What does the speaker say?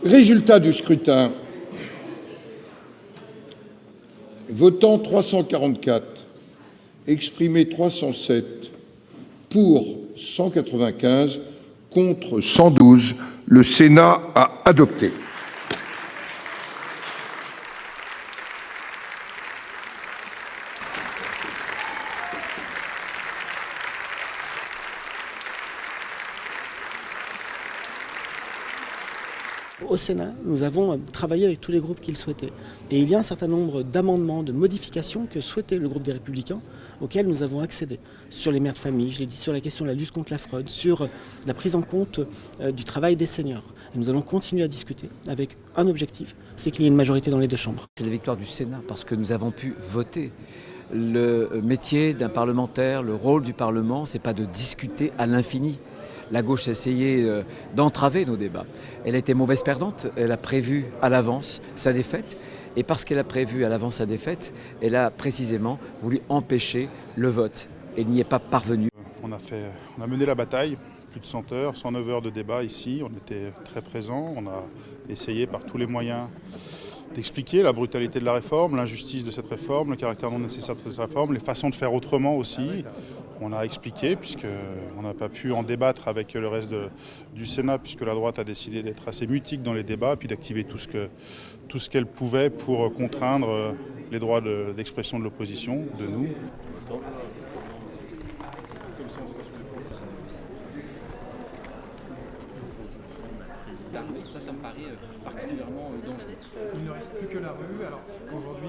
Résultat du scrutin. Votant 344, exprimé 307, pour 195, contre 112, le Sénat a adopté. Au Sénat, nous avons travaillé avec tous les groupes qui le souhaitaient. Et il y a un certain nombre d'amendements, de modifications que souhaitait le groupe des Républicains, auxquels nous avons accédé. Sur les mères de famille, je l'ai dit, sur la question de la lutte contre la fraude, sur la prise en compte du travail des seniors. Et nous allons continuer à discuter avec un objectif, c'est qu'il y ait une majorité dans les deux chambres. C'est la victoire du Sénat parce que nous avons pu voter. Le métier d'un parlementaire, le rôle du Parlement, c'est pas de discuter à l'infini. La gauche a essayé d'entraver nos débats. Elle a été mauvaise perdante, elle a prévu à l'avance sa défaite. Et parce qu'elle a prévu à l'avance sa défaite, elle a précisément voulu empêcher le vote. Elle n'y est pas parvenue. On a mené la bataille, plus de 100 heures, 109 heures de débat ici. On était très présents, on a essayé par tous les moyens d'expliquer la brutalité de la réforme, l'injustice de cette réforme, le caractère non nécessaire de cette réforme, les façons de faire autrement aussi. On a expliqué, puisqu'on n'a pas pu en débattre avec le reste du Sénat, puisque la droite a décidé d'être assez mutique dans les débats, puis d'activer tout ce qu'elle pouvait pour contraindre les droits d'expression de l'opposition, de nous. Ça me paraît particulièrement dangereux. Il ne reste plus que la rue. Alors aujourd'hui,